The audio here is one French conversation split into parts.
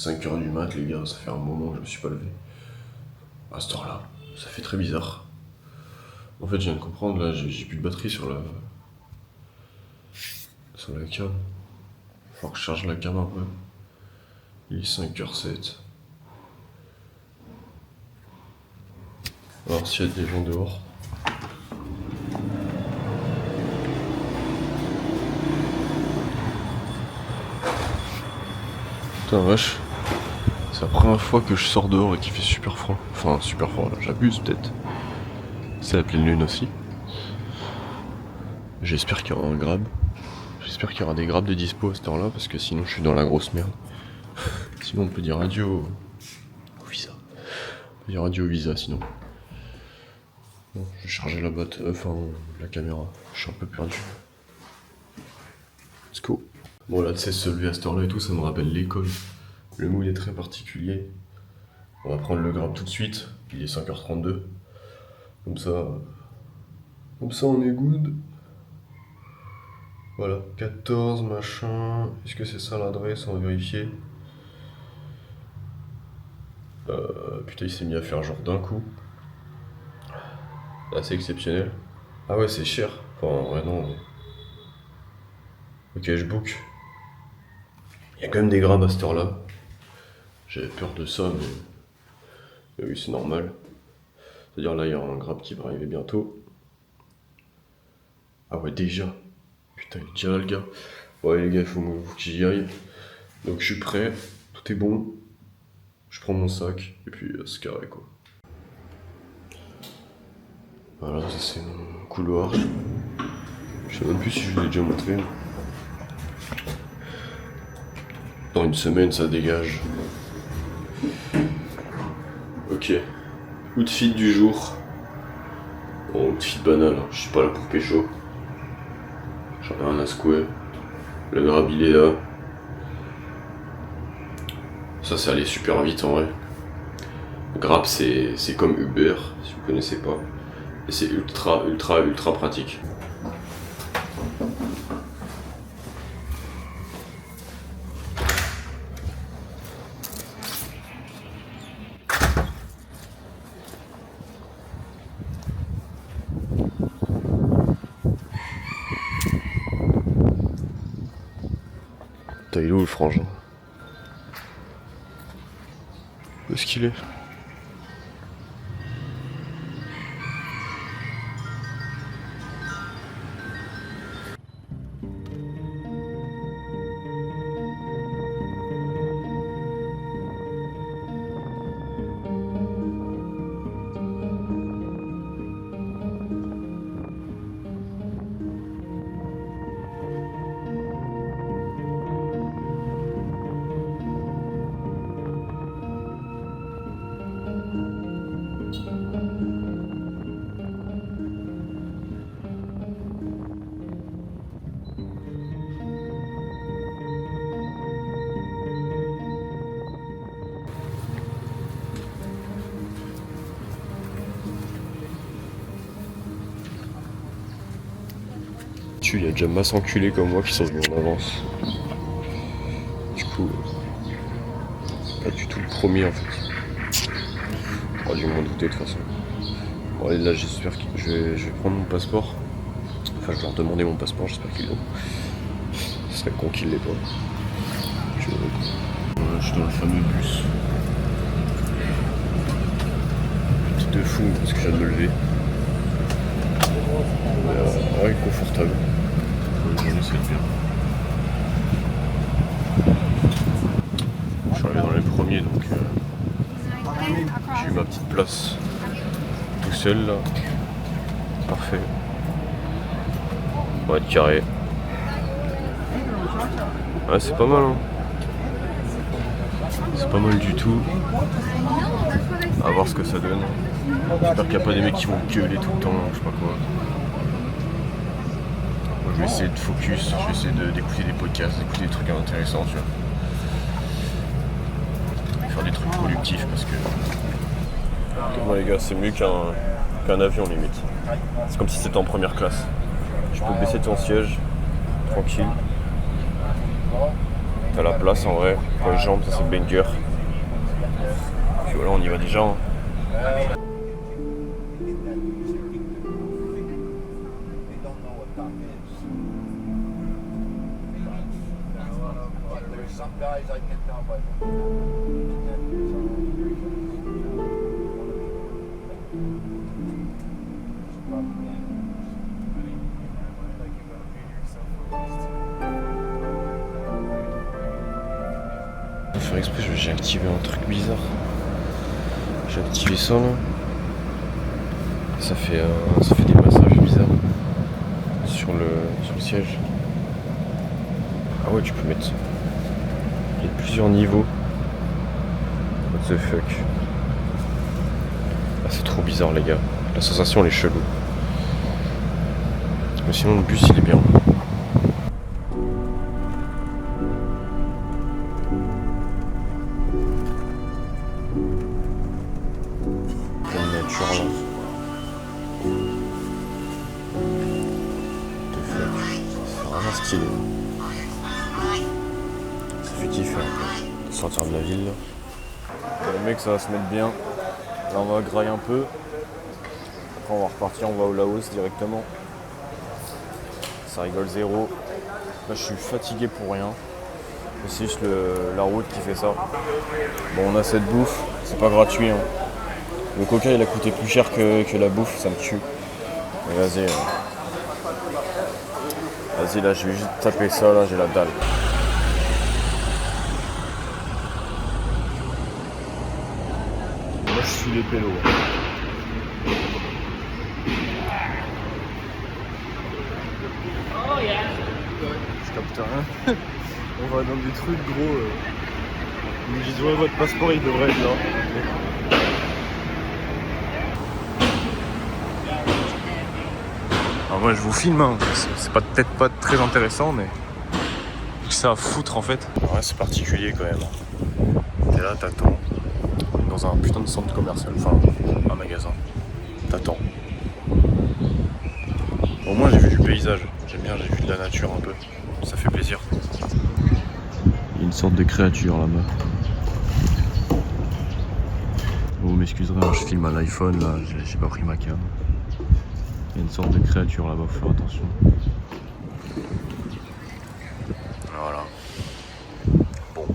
5 h du mat, les gars, ça fait un moment que je me suis pas levé. À cette heure-là, ça fait très bizarre. En fait, je viens de comprendre, là, j'ai plus de batterie sur la cam. Faut que je charge la cam un peu. Il est 5h07. Alors, s'il y a des gens dehors. Putain, vache. C'est la première fois que je sors dehors et qu'il fait super froid. Enfin, super froid, là, j'abuse peut-être. C'est la pleine lune aussi. J'espère qu'il y aura un grab. J'espère qu'il y aura des grabs de dispo à cette heure-là, parce que sinon je suis dans la grosse merde. Sinon on peut dire adieu au visa. On peut dire adieu au visa sinon. Bon, je vais charger la la caméra. Je suis un peu perdu. Let's go. Bon là, tu sais, se lever à cette heure-là et tout, ça me rappelle l'école. Le mood est très particulier. On va prendre le grab tout de suite. Il est 5h32. Comme ça on est good. Voilà, 14 machin. Est-ce que c'est ça l'adresse? On va vérifier. Putain, il s'est mis à faire genre d'un coup. Assez exceptionnel. Ah ouais, c'est cher. Enfin, ouais, non. Ok, je book. Il y a quand même des grabs à cette heure-là. J'avais peur de ça, mais oui, c'est normal. C'est-à-dire là, il y a un grab qui va arriver bientôt. Ah ouais, déjà. Putain, il est déjà là, le gars. Ouais, les gars, il faut que j'y aille. Donc, je suis prêt. Tout est bon. Je prends mon sac. Et puis, c'est carré, quoi. Voilà, ça c'est mon couloir. Je sais même plus si je vous l'ai déjà montré. Dans une semaine, ça dégage. Ok. Outfit du jour. Bon, outfit banal, hein. Je suis pas là pour pécho. J'en ai rien à secouer. Le grab, il est là. Ça, c'est allé super vite en vrai. Le grab, c'est comme Uber, si vous connaissez pas. Et c'est ultra pratique. T'as il est où le frangin? Où est-ce qu'il est? Il y a déjà masse enculé comme moi qui sont venus en avance. Du coup, pas du tout le premier en fait. J'aurais dû m'en douter de toute façon. Bon, allez, là j'espère que je vais prendre mon passeport. Enfin, je vais leur demander mon passeport, j'espère qu'ils l'ont. Ce serait con qu'ils l'aient pas. Je suis dans le fameux bus. Petit de fou parce que je viens de me lever. Ouais, confortable. C'est bien. Je suis arrivé dans les premiers donc j'ai eu ma petite place tout seul là. Parfait. On va être carré. Ouais, c'est pas mal hein. C'est pas mal du tout. À voir ce que ça donne. J'espère qu'il n'y a pas des mecs qui vont gueuler tout le temps, je sais pas quoi. Je vais essayer de focus, je vais essayer d'écouter des podcasts, d'écouter des trucs intéressants, tu vois. Faire des trucs productifs parce que... Bon les gars, c'est mieux qu'un avion limite. C'est comme si c'était en première classe. Tu peux baisser ton siège, tranquille. T'as la place en vrai, pour les jambes, ça c'est banger. Puis voilà, on y va déjà. Hein. Pour faire exprès, j'ai activé un truc bizarre. J'ai activé ça là. Ça fait des massages bizarres sur le siège. Ah ouais, tu peux mettre. Il y a plusieurs niveaux. What the fuck. Ah, c'est trop bizarre les gars. La sensation elle est chelou. Mais sinon le bus il est bien. La nature là. What the fuck. C'est vraiment stylé. Ça fait kiffer un peu. Sortir de la ville là. Le mec ça va se mettre bien. Là on va grailler un peu. Après on va repartir, on va au Laos directement. Ça rigole zéro. Là je suis fatigué pour rien. C'est juste la route qui fait ça. Bon on a cette bouffe, c'est pas gratuit hein. Le coca il a coûté plus cher que la bouffe, ça me tue. Mais vas-y. Vas-y là je vais juste taper ça là, j'ai la dalle. Moi je suis les pélos. Je capte rien. On va dans des trucs gros. Ils me disent ouais votre passeport il devrait être là. Alors moi je vous filme, hein. C'est peut-être pas très intéressant mais ça à foutre en fait. Alors là c'est particulier quand même. T'es là, t'attends. Dans un putain de centre commercial, enfin un magasin. T'attends. Au moins j'ai vu du paysage. J'aime bien, j'ai vu de la nature un peu. Ça fait plaisir. Il y a une sorte de créature là-bas. Vous m'excuserez, hein, je filme à l'iPhone là, j'ai pas pris ma cam. Il y a une sorte de créature là-bas, faut faire attention. Voilà. Bon.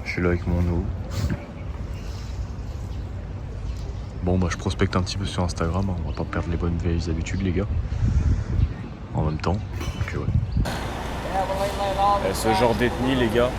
Je suis là avec mon eau. Bon bah je prospecte un petit peu sur Instagram, hein. On va pas perdre les bonnes vieilles habitudes les gars. En même temps. Donc ouais. Et ce genre d'ethnie les gars,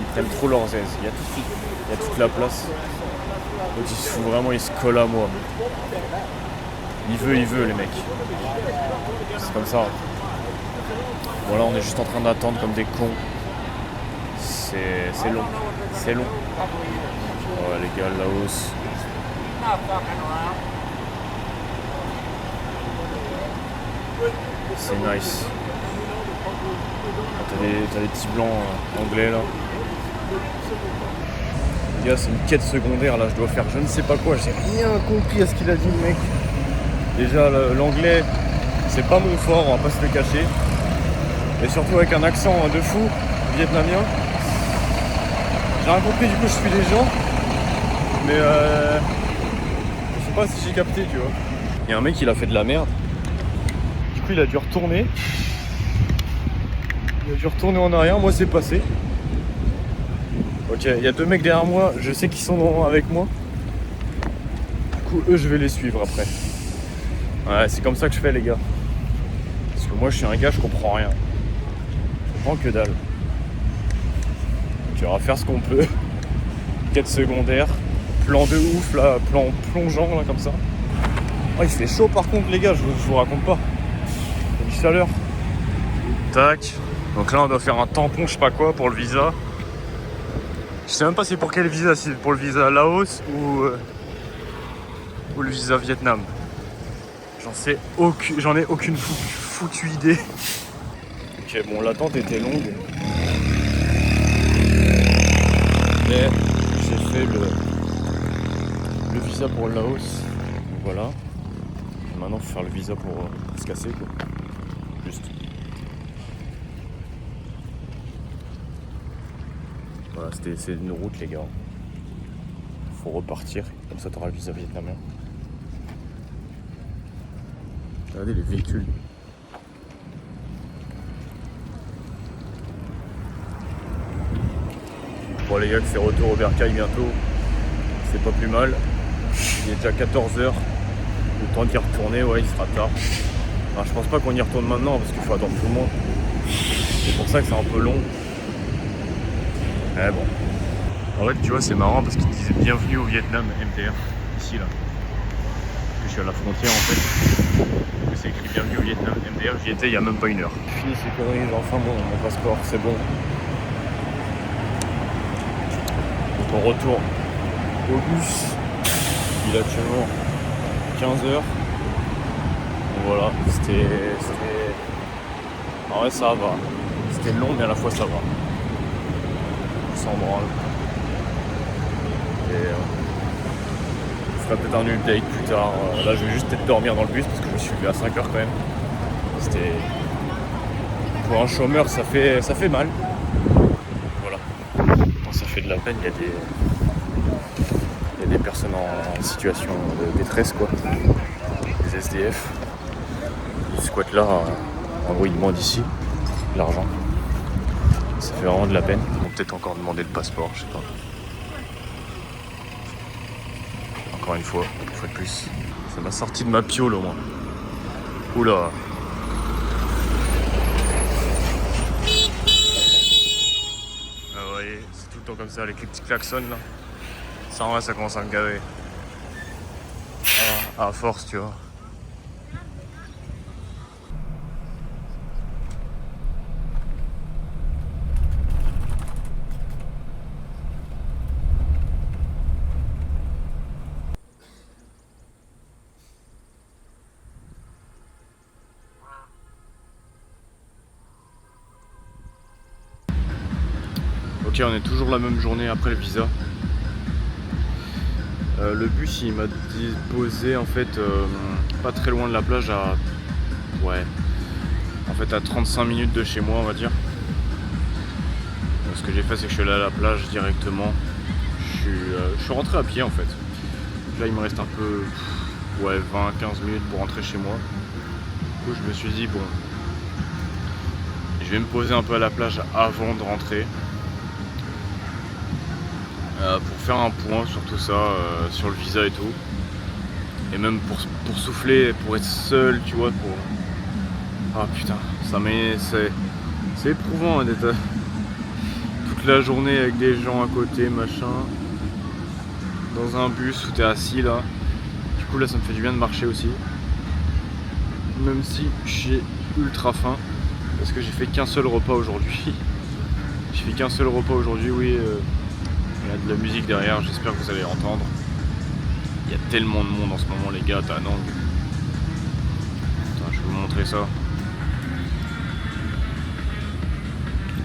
ils prennent trop leurs aises. Il y a toute la place. Donc il se fout vraiment, il se colle à moi. Il veut les mecs. C'est comme ça. Bon là on est juste en train d'attendre comme des cons. C'est long. C'est long. Ouais les gars, Laos. C'est nice. T'as des petits blancs anglais là. Les gars, c'est une quête secondaire là, je dois faire je ne sais pas quoi, j'ai rien compris à ce qu'il a dit le mec. Déjà l'anglais, c'est pas mon fort, on va pas se le cacher. Et surtout avec un accent de fou vietnamien. J'ai rien compris, du coup je suis les gens. Mais je sais pas si j'ai capté, tu vois. Il y a un mec, il a fait de la merde. Du coup il a dû retourner. Il a dû retourner en arrière, moi c'est passé. Ok, il y a deux mecs derrière moi, je sais qu'ils sont avec moi. Du coup eux je vais les suivre après. Ouais, c'est comme ça que je fais les gars. Parce que moi je suis un gars, je comprends rien. Je comprends que dalle. Donc on va faire ce qu'on peut. Quête secondaire. Plan de ouf là, plan plongeant là comme ça. Oh il fait chaud par contre les gars, je vous raconte pas. Il y a du chaleur. Tac. Donc là on doit faire un tampon je sais pas quoi pour le visa. Je sais même pas c'est pour quel visa, si c'est pour le visa Laos ou le visa Vietnam. J'en ai aucune foutue idée. Ok bon l'attente était longue. Mais j'ai fait le visa pour le Laos. Donc voilà. Et maintenant il faut faire le visa pour se casser quoi. Juste. Voilà, c'est une route les gars. Faut repartir, comme ça t'auras le visa vietnamien. Regardez les véhicules. Bon les gars, c'est retour au bercail bientôt. C'est pas plus mal. Il est déjà 14h. Le temps d'y retourner, ouais, il sera tard. Alors, je pense pas qu'on y retourne maintenant parce qu'il faut attendre tout le monde. C'est pour ça que c'est un peu long. Mais bon. En fait, tu vois, c'est marrant parce qu'ils disent bienvenue au Vietnam, MTR. Ici, là. Je suis à la frontière en fait. C'est écrit bienvenue au Vietnam, MTR. J'y étais il y a même pas une heure. Fini ces conneries, enfin bon, mon passeport, c'est bon. Donc on retourne au bus. Il est actuellement 15h. Voilà, c'était... En vrai ça va. C'était long mais à la fois ça va. Sans branle. Et je ferai peut-être un update plus tard. Là je vais juste peut-être dormir dans le bus parce que je me suis levé à 5h quand même. C'était... Pour un chômeur ça fait mal. Voilà. Quand ça fait de la peine, il y a des personnes en situation de détresse quoi. Des SDF. Ils squattent là, en gros ils demandent ici l'argent. Ça fait vraiment de la peine. Ils vont peut-être encore demander le passeport, je sais pas. Encore une fois de plus. Ça m'a sorti de ma piole au moins. Oula. Ah vous voyez, c'est tout le temps comme ça avec les petits klaxons là. Ça en vrai ça commence à me gaver. À force tu vois. Ok, on est toujours la même journée après le visa. Le bus il m'a déposé en fait pas très loin de la plage à... Ouais. En fait à 35 minutes de chez moi on va dire. Ce que j'ai fait c'est que je suis allé à la plage directement. Je suis rentré à pied en fait. Là il me reste un peu... Ouais 20-15 minutes pour rentrer chez moi. Du coup je me suis dit bon... Je vais me poser un peu à la plage avant de rentrer. Pour faire un point sur tout ça, sur le visa et tout. Et même pour souffler, pour être seul, tu vois, pour... Ah putain, ça m'est... C'est éprouvant hein, d'être toute la journée avec des gens à côté, machin. Dans un bus où t'es assis là. Du coup là ça me fait du bien de marcher aussi. Même si j'ai ultra faim. Parce que j'ai fait qu'un seul repas aujourd'hui. J'ai fait qu'un seul repas aujourd'hui, oui. Il y a de la musique derrière, j'espère que vous allez entendre. Il y a tellement de monde en ce moment les gars, t'as Nang. Attends, je vais vous montrer ça.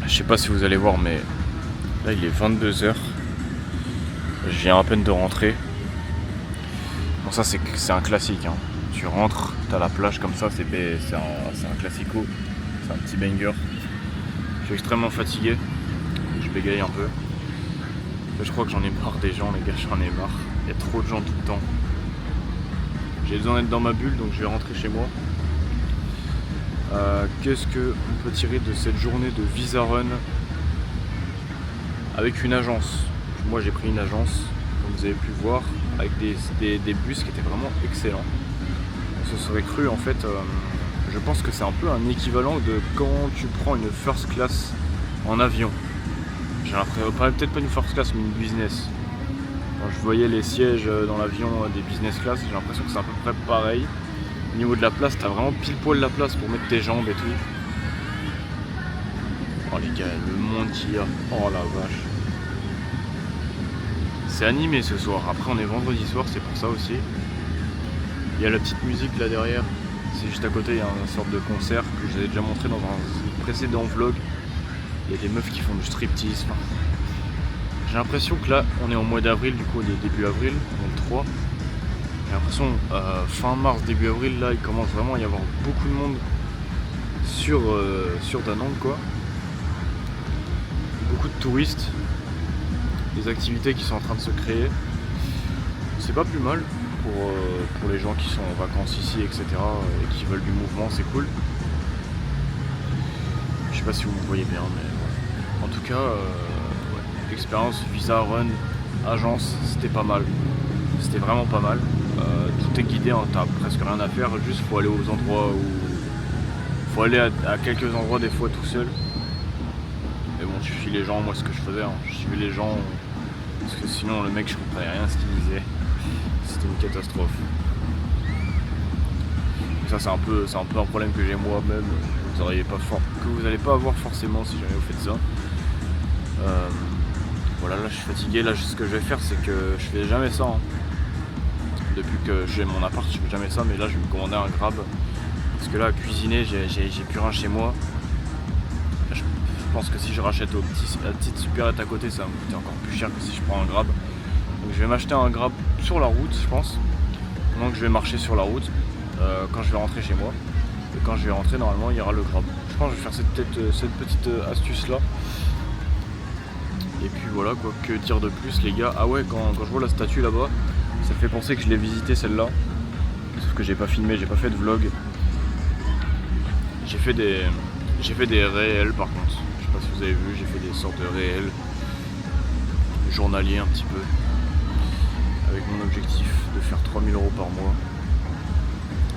Je sais pas si vous allez voir mais là il est 22h. Je viens à peine de rentrer. Bon ça c'est un classique hein. Tu rentres, t'as la plage comme ça, c'est un classico. C'est un petit banger. Je suis extrêmement fatigué. Je bégaye un peu. Je crois que j'en ai marre des gens les gars, j'en ai marre. Il y a trop de gens tout le temps. J'ai besoin d'être dans ma bulle donc je vais rentrer chez moi. Qu'est-ce qu'on peut tirer de cette journée de Visa Run avec une agence? Moi j'ai pris une agence, comme vous avez pu voir, avec des bus qui étaient vraiment excellents. On se serait cru en fait, je pense que c'est un peu un équivalent de quand tu prends une first class en avion. J'ai l'impression, peut-être pas une first class mais une business. Quand je voyais les sièges dans l'avion des business class, j'ai l'impression que c'est à peu près pareil. Au niveau de la place, t'as vraiment pile poil la place pour mettre tes jambes et tout. Oh les gars, le monde qu'il y a. Oh la vache. C'est animé ce soir. Après on est vendredi soir, c'est pour ça aussi. Il y a la petite musique là derrière. C'est juste à côté, il y a une sorte de concert que je vous ai déjà montré dans un précédent vlog. Il y a des meufs qui font du striptease. Enfin, j'ai l'impression que là, on est en mois d'avril, du coup on est début avril, donc 3. J'ai l'impression fin mars, début avril, là il commence vraiment à y avoir beaucoup de monde sur Da Nang quoi. Beaucoup de touristes. des activités qui sont en train de se créer. C'est pas plus mal pour les gens qui sont en vacances ici, etc. et qui veulent du mouvement, c'est cool. Je sais pas si vous me voyez bien, mais en tout cas, l'expérience Visa Run agence, c'était pas mal. C'était vraiment pas mal. Tout est guidé, hein, t'as presque rien à faire, juste faut aller aux endroits où... Faut aller à quelques endroits des fois tout seul. Mais bon, tu suis les gens, moi ce que je faisais, hein, je suivais les gens, parce que sinon le mec je comprenais rien à ce qu'il disait. C'était une catastrophe. Et ça c'est un peu un problème que j'ai moi-même, que vous n'allez pas avoir forcément si jamais vous faites ça. Voilà, là je suis fatigué, là ce que je vais faire c'est que je fais jamais ça. Hein. Depuis que j'ai mon appart, je fais jamais ça, mais là je vais me commander un Grab. Parce que là à cuisiner, j'ai plus rien chez moi. Je pense que si je rachète la petite supérette à côté, ça va me coûter encore plus cher que si je prends un Grab. Donc je vais m'acheter un Grab sur la route, je pense. Donc je vais marcher sur la route quand je vais rentrer chez moi. Et quand je vais rentrer, normalement, il y aura le Grab. Je pense que je vais faire cette petite astuce là. Et puis voilà, quoi, que dire de plus les gars. Ah ouais, quand je vois la statue là-bas, ça me fait penser que je l'ai visité celle-là. Sauf que j'ai pas filmé, j'ai pas fait de vlog. J'ai fait des réels par contre. Je sais pas si vous avez vu, j'ai fait des sortes de réels journaliers un petit peu. Avec mon objectif de faire 3000 € par mois.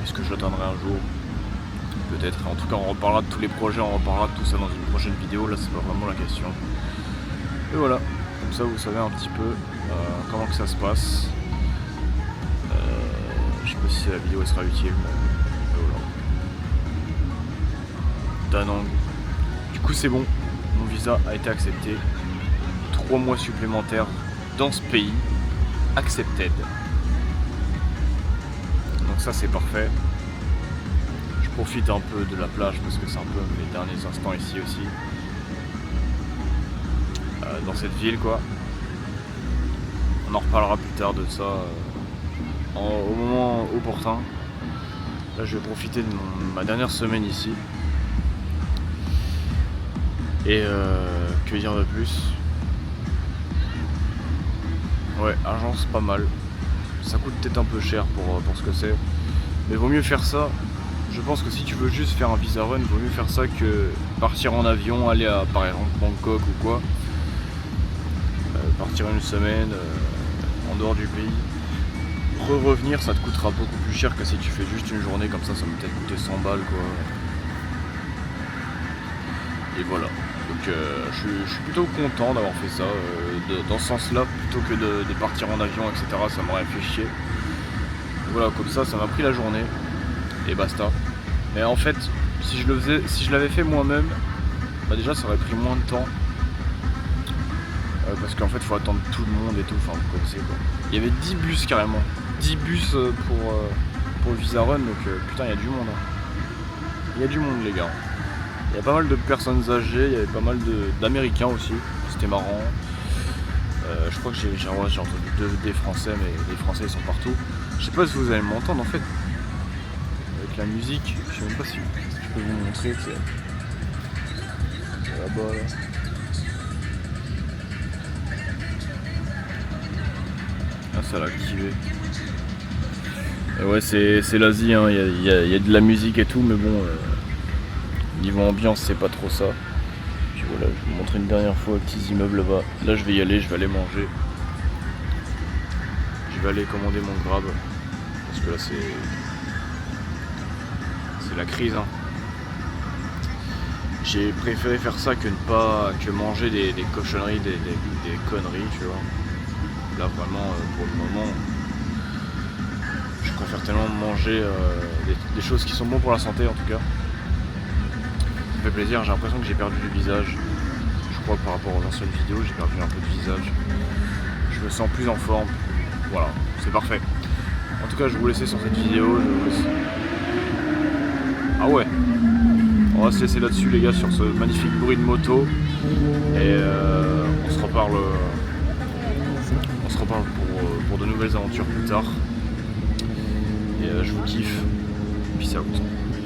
Est-ce que je l'atteindrai un jour? Peut-être. En tout cas, on reparlera de tous les projets, on reparlera de tout ça dans une prochaine vidéo. Là, c'est pas vraiment la question. Et voilà. Comme ça, vous savez un petit peu comment que ça se passe. Je sais pas si la vidéo elle sera utile, mais voilà. Danang. Du coup, c'est bon. Mon visa a été accepté. 3 mois supplémentaires dans ce pays. Accepted. Donc ça, c'est parfait. Je profite un peu de la plage parce que c'est un peu mes derniers instants ici aussi. Dans cette ville, quoi. On en reparlera plus tard de ça au moment opportun. Là, je vais profiter de ma dernière semaine ici. Et que dire de plus? Ouais, agence pas mal. Ça coûte peut-être un peu cher pour ce que c'est. Mais vaut mieux faire ça. Je pense que si tu veux juste faire un visa run, vaut mieux faire ça que partir en avion, aller à par exemple Bangkok ou quoi. Partir une semaine en dehors du pays. Revenir, ça te coûtera beaucoup plus cher que si tu fais juste une journée comme ça va peut-être coûter 100 balles quoi. Et voilà. Donc je suis plutôt content d'avoir fait ça, dans ce sens-là, plutôt que de partir en avion, etc. Ça m'aurait fait chier. Donc voilà, comme ça m'a pris la journée. Et basta. Mais en fait, si je l'avais fait moi-même, bah déjà ça aurait pris moins de temps. Parce qu'en fait il faut attendre tout le monde et tout, enfin vous connaissez quoi. Il y avait 10 bus carrément. 10 bus pour Visa Run, donc putain il y a du monde. Hein. Il y a du monde les gars. Il y a pas mal de personnes âgées, il y avait pas mal d'Américains aussi, c'était marrant. Je crois que j'ai entendu des Français, mais les Français ils sont partout. Je sais pas si vous allez m'entendre en fait. Avec la musique, je sais même pas si je peux vous montrer. C'est là-bas là. Ah ça l'a activé. Et ouais c'est l'Asie, hein. Il y a de la musique et tout, mais bon niveau ambiance c'est pas trop ça. Puis voilà, je vais vous montrer une dernière fois les petits immeubles là-bas. Là je vais y aller, je vais aller manger. Je vais aller commander mon Grab. Parce que là c'est la crise hein. J'ai préféré faire ça que manger des cochonneries, des conneries, tu vois. Là vraiment pour le moment je préfère tellement manger des choses qui sont bonnes pour la santé en tout cas. Ça me fait plaisir, j'ai l'impression que j'ai perdu du visage. Je crois que par rapport aux anciennes vidéos j'ai perdu un peu de visage. Je me sens plus en forme. Voilà, c'est parfait. En tout cas je vais vous laisser sur cette vidéo. Ah ouais. On va se laisser là-dessus les gars sur ce magnifique bruit de moto. Et on se reparle pour de nouvelles aventures plus tard. Et je vous kiffe. Peace out.